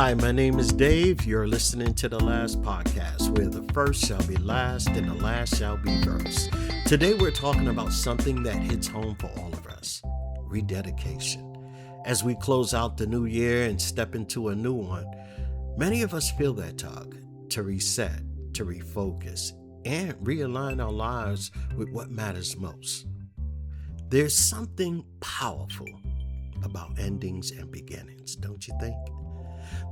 Hi, my name is Dave. You're listening to The Last Podcast, where the first shall be last and the last shall be first. Today we're talking about something that hits home for all of us, rededication. As we close out the new year and step into a new one, many of us feel that tug to reset, to refocus, and realign our lives with what matters most. There's something powerful about endings and beginnings, don't you think?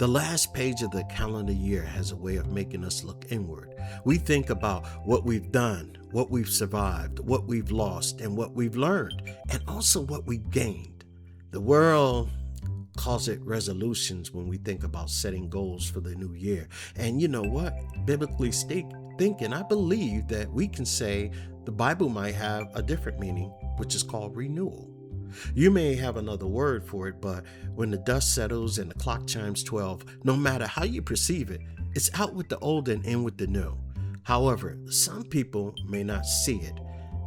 The last page of the calendar year has a way of making us look inward. We think about what we've done, what we've survived, what we've lost, and what we've learned, and also what we've gained. The world calls it resolutions when we think about setting goals for the new year. And you know what? Biblically thinking, I believe that we can say the Bible might have a different meaning, which is called renewal. You may have another word for it, but when the dust settles and the clock chimes 12, no matter how you perceive it, it's out with the old and in with the new. However, some people may not see it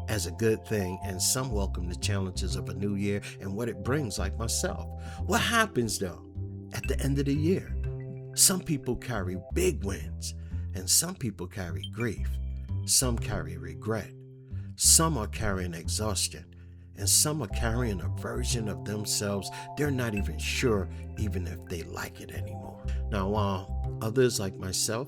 as a good thing, and some welcome the challenges of a new year and what it brings, like myself. What happens though at the end of the year? Some people carry big wins, and some people carry grief. Some carry regret. Some are carrying exhaustion. And some are carrying a version of themselves they're not even sure even if they like it anymore. Now, while others like myself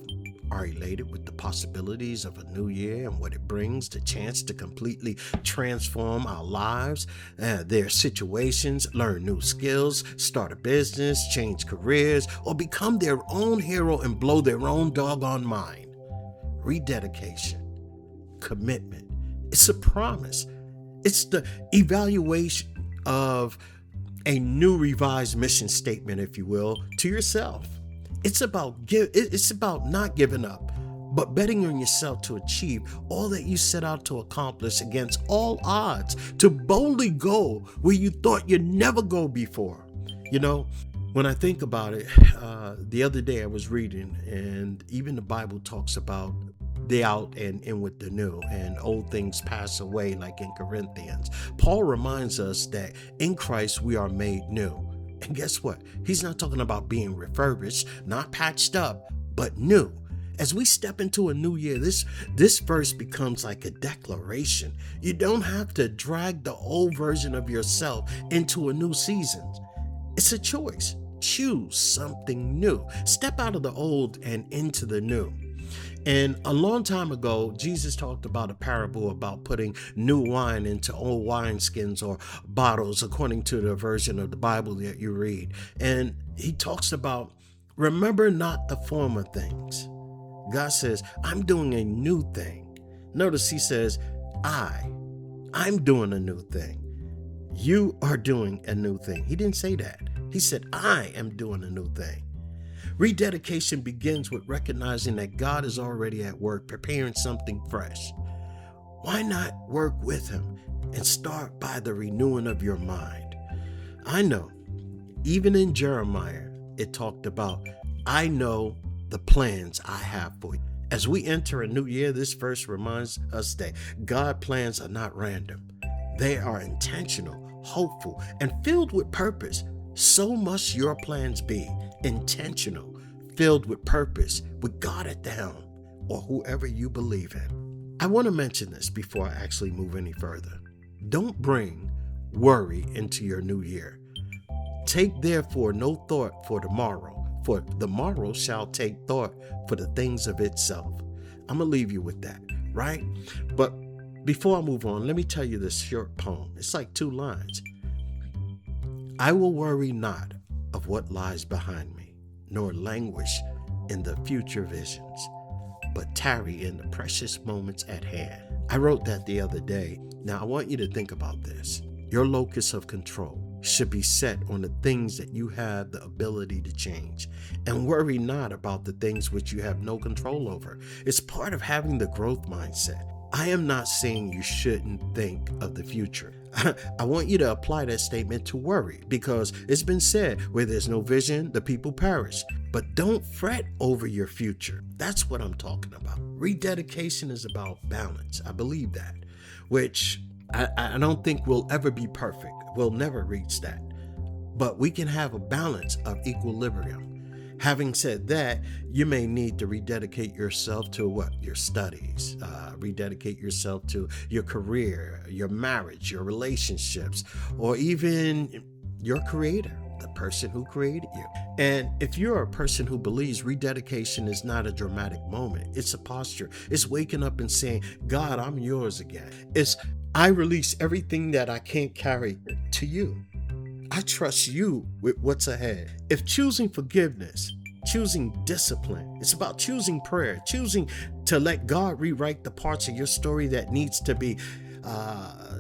are elated with the possibilities of a new year and what it brings, the chance to completely transform our lives, their situations, learn new skills, start a business, change careers, or become their own hero and blow their own doggone mind. Rededication, commitment, it's a promise. It's the evaluation of a new revised mission statement, if you will, to yourself. It's about not giving up, but betting on yourself to achieve all that you set out to accomplish against all odds, to boldly go where you thought you'd never go before. You know, when I think about it, the other day I was reading, and even the Bible talks about the out and in with the new, and old things pass away, like in Corinthians. Paul reminds us that in Christ we are made new. And guess what? He's not talking about being refurbished, not patched up, but new. As we step into a new year, this verse becomes like a declaration. You don't have to drag the old version of yourself into a new season. It's a choice. Choose something new. Step out of the old and into the new. And a long time ago, Jesus talked about a parable about putting new wine into old wineskins or bottles, according to the version of the Bible that you read. And he talks about, remember not the former things. God says, I'm doing a new thing. Notice he says, I'm doing a new thing. You are doing a new thing. He didn't say that. He said, I am doing a new thing. Rededication begins with recognizing that God is already at work, preparing something fresh. Why not work with him and start by the renewing of your mind? I know, even in Jeremiah, it talked about, I know the plans I have for you. As we enter a new year, this verse reminds us that God's plans are not random. They are intentional, hopeful, and filled with purpose. So must your plans be intentional, filled with purpose, with God at the helm, or whoever you believe in. I want to mention this before I actually move any further. Don't bring worry into your new year. Take therefore no thought for tomorrow, for the morrow shall take thought for the things of itself. I'm going to leave you with that, right? But before I move on, let me tell you this short poem. It's like 2 lines. I will worry not of what lies behind me, nor languish in the future visions, but tarry in the precious moments at hand. I wrote that the other day. Now I want you to think about this. Your locus of control should be set on the things that you have the ability to change, and worry not about the things which you have no control over. It's part of having the growth mindset. I am not saying you shouldn't think of the future. I want you to apply that statement to worry, because it's been said, where there's no vision, the people perish. But don't fret over your future. That's what I'm talking about. Rededication is about balance. I believe that, which I don't think we'll ever be perfect. We'll never reach that. But we can have a balance of equilibrium. Having said that, you may need to rededicate yourself to what? Your studies, rededicate yourself to your career, your marriage, your relationships, or even your creator, the person who created you. And if you're a person who believes rededication is not a dramatic moment, it's a posture. It's waking up and saying, God, I'm yours again. It's, I release everything that I can't carry to you. I trust you with what's ahead. If choosing forgiveness, choosing discipline, it's about choosing prayer, choosing to let God rewrite the parts of your story that needs to be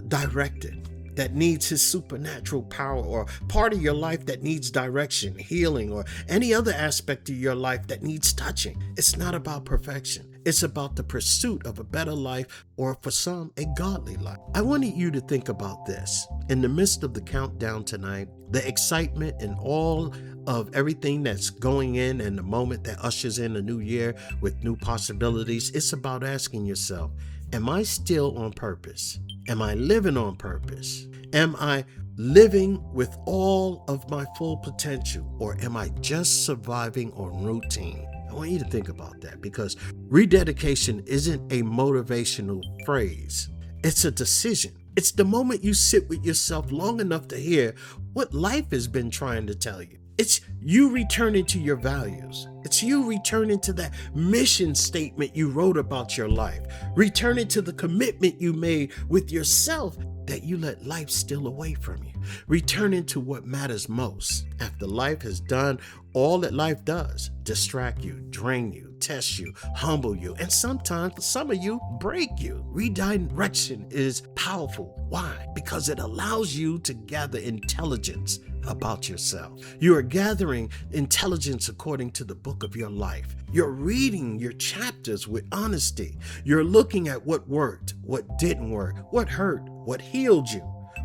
directed, that needs his supernatural power, or part of your life that needs direction, healing, or any other aspect of your life that needs touching. It's not about perfection. It's about the pursuit of a better life, or for some, a godly life. I wanted you to think about this. In the midst of the countdown tonight, the excitement and all of everything that's going in and the moment that ushers in a new year with new possibilities, it's about asking yourself, am I still on purpose? Am I living on purpose? Am I living with all of my full potential, or am I just surviving on routine? I want you to think about that, because rededication isn't a motivational phrase. It's a decision. It's the moment you sit with yourself long enough to hear what life has been trying to tell you. It's you returning to your values. It's you returning to that mission statement you wrote about your life. Returning to the commitment you made with yourself that you let life steal away from you. Returning to what matters most after life has done all that life does: distract you, drain you, test you, humble you, and sometimes, for some of you, break you. Redirection is powerful. Why? Because it allows you to gather intelligence about yourself. You are gathering intelligence according to the book of your life. You're reading your chapters with honesty. You're looking at what worked, what didn't work, what hurt, what healed you,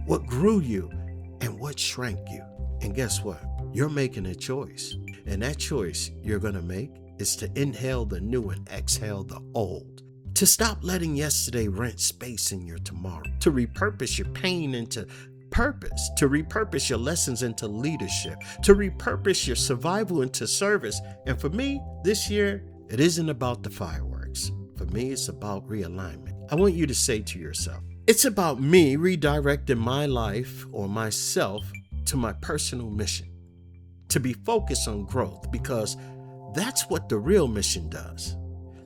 what grew you, and what shrank you. And guess what? You're making a choice. And that choice you're going to make is to inhale the new and exhale the old. To stop letting yesterday rent space in your tomorrow. To repurpose your pain into purpose. To repurpose your lessons into leadership. To repurpose your survival into service. And for me, this year, it isn't about the fireworks. For me, it's about realignment. I want you to say to yourself, it's about me redirecting my life or myself to my personal mission. To be focused on growth, because that's what the real mission does.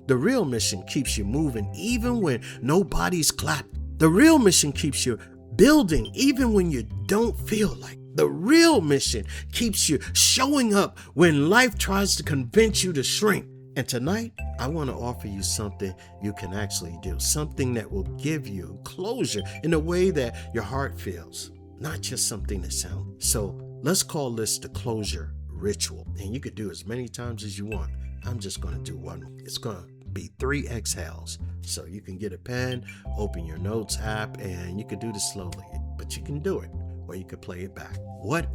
The real mission keeps you moving even when nobody's clapping. The real mission keeps you building even when you don't feel like. The real mission keeps you showing up when life tries to convince you to shrink. And tonight, I want to offer you something you can actually do, something that will give you closure in a way that your heart feels, not just something that sounds. So let's call this the closure ritual. And you could do as many times as you want. I'm just going to do one. It's going to be 3 exhales. So you can get a pen, open your notes app, and you can do this slowly, but you can do it, or you can play it back.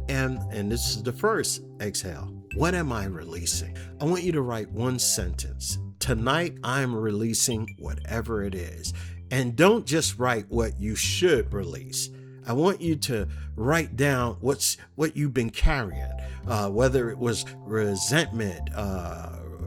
And this is the first exhale. What am I releasing? I want you to write one sentence. Tonight, I'm releasing whatever it is. And don't just write what you should release. I want you to write down what you've been carrying, whether it was resentment,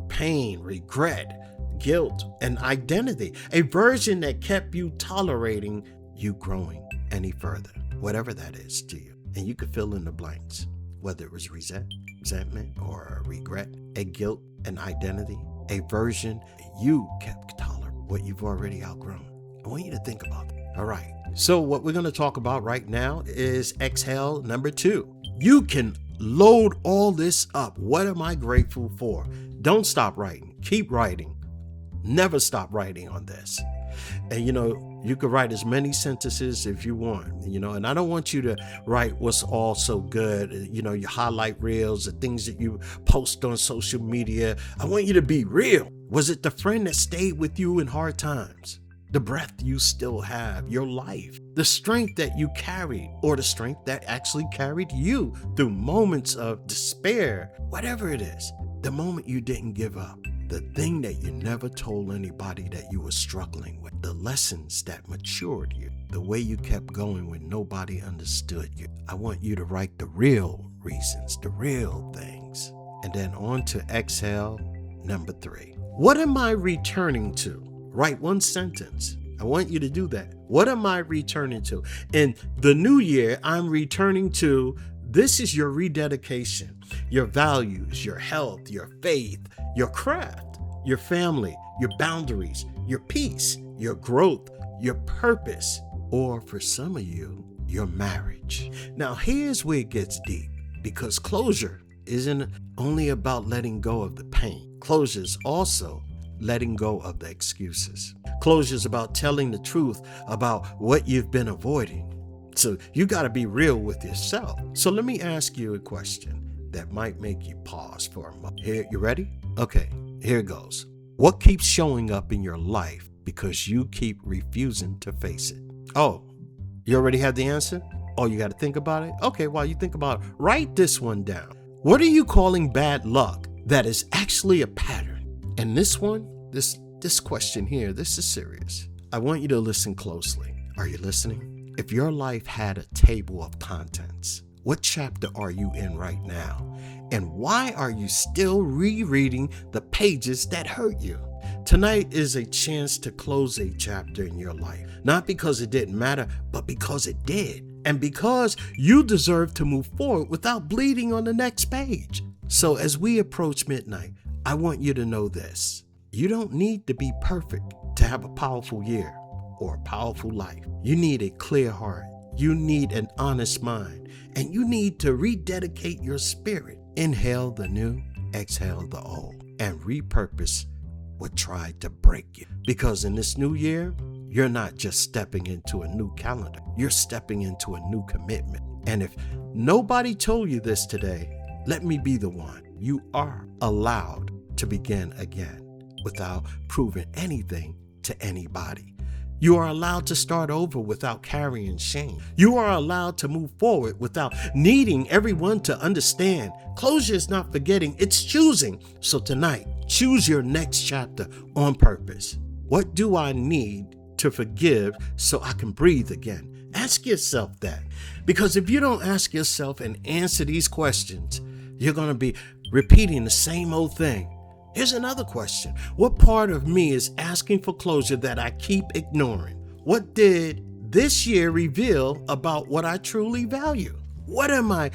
pain, regret, guilt, and identity, a version that kept you tolerating you growing any further, whatever that is to you. And you could fill in the blanks, whether it was resentment or regret, a guilt, an identity, a version you kept tolerating, what you've already outgrown. I want you to think about that. All right. So what we're going to talk about right now is exhale number 2. You can load all this up. What am I grateful for? Don't stop writing. Keep writing. Never stop writing on this. And you could write as many sentences if you want, and I don't want you to write what's all so good, your highlight reels, the things that you post on social media. I want you to be real. Was it the friend that stayed with you in hard times? The breath you still have, your life, the strength that you carried, or the strength that actually carried you through moments of despair, whatever it is, the moment you didn't give up, the thing that you never told anybody that you were struggling with, the lessons that matured you, the way you kept going when nobody understood you. I want you to write the real reasons, the real things. and then on to exhale number 3. What am I returning to? Write one sentence. I want you to do that. What am I returning to? In the new year, I'm returning to, this is your rededication, your values, your health, your faith, your craft, your family, your boundaries, your peace, your growth, your purpose, or for some of you, your marriage. Now, here's where it gets deep, because closure isn't only about letting go of the pain. Closure is also letting go of the excuses. Closure is about telling the truth about what you've been avoiding. So you got to be real with yourself. So let me ask you a question that might make you pause for a moment. Here, you ready? Okay, here it goes. What keeps showing up in your life because you keep refusing to face it? Oh, you already have the answer? Oh, you got to think about it? Okay, while you think about it, write this one down. What are you calling bad luck that is actually a pattern? And this one, this question here, this is serious. I want you to listen closely. Are you listening? If your life had a table of contents, what chapter are you in right now? And why are you still rereading the pages that hurt you? Tonight is a chance to close a chapter in your life. Not because it didn't matter, but because it did. And because you deserve to move forward without bleeding on the next page. So as we approach midnight, I want you to know this. You don't need to be perfect to have a powerful year or a powerful life. You need a clear heart. You need an honest mind. And you need to rededicate your spirit. Inhale the new, exhale the old, and repurpose what tried to break you. Because in this new year, you're not just stepping into a new calendar. You're stepping into a new commitment. And if nobody told you this today, let me be the one. You are allowed to begin again without proving anything to anybody. You are allowed to start over without carrying shame. You are allowed to move forward without needing everyone to understand. Closure is not forgetting, it's choosing. So tonight, choose your next chapter on purpose. What do I need to forgive so I can breathe again? Ask yourself that. Because if you don't ask yourself and answer these questions, you're going to be repeating the same old thing. Here's another question. What part of me is asking for closure that I keep ignoring? What did this year reveal about what I truly value? What am I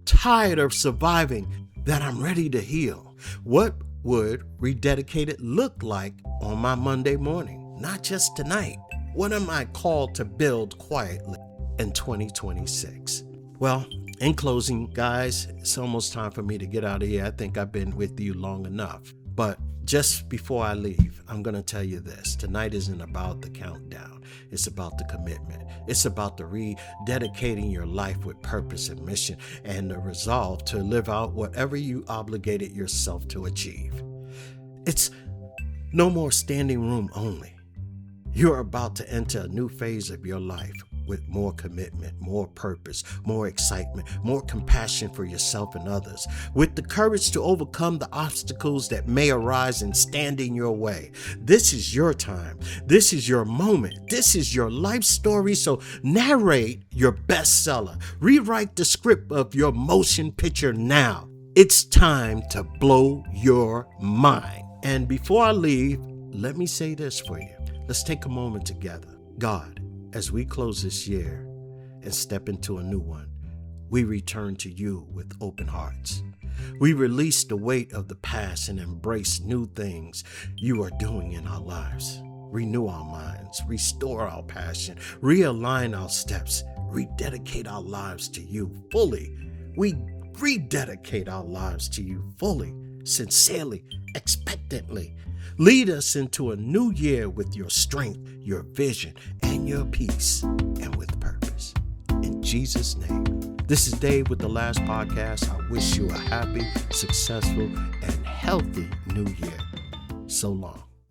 tired of surviving that I'm ready to heal? What would rededicated look like on my Monday morning? Not just tonight. What am I called to build quietly in 2026? Well, in closing, guys, it's almost time for me to get out of here. I think I've been with you long enough. But just before I leave, I'm going to tell you this. Tonight isn't about the countdown. It's about the commitment. It's about the rededicating your life with purpose and mission and the resolve to live out whatever you obligated yourself to achieve. It's no more standing room only. You're about to enter a new phase of your life with more commitment, more purpose, more excitement, more compassion for yourself and others, with the courage to overcome the obstacles that may arise and stand in your way. This is your time. This is your moment. This is your life story. So narrate your bestseller. Rewrite the script of your motion picture now. It's time to blow your mind. And before I leave, let me say this for you. Let's take a moment together. God, as we close this year and step into a new one, we return to you with open hearts. We release the weight of the past and embrace new things you are doing in our lives. Renew our minds, restore our passion, realign our steps, rededicate our lives to you fully. We rededicate our lives to you fully, sincerely, expectantly. Lead us into a new year with your strength, your vision, and your peace, and with purpose. In Jesus' name. This is Dave with The Last Podcast. I wish you a happy, successful, and healthy new year. So long.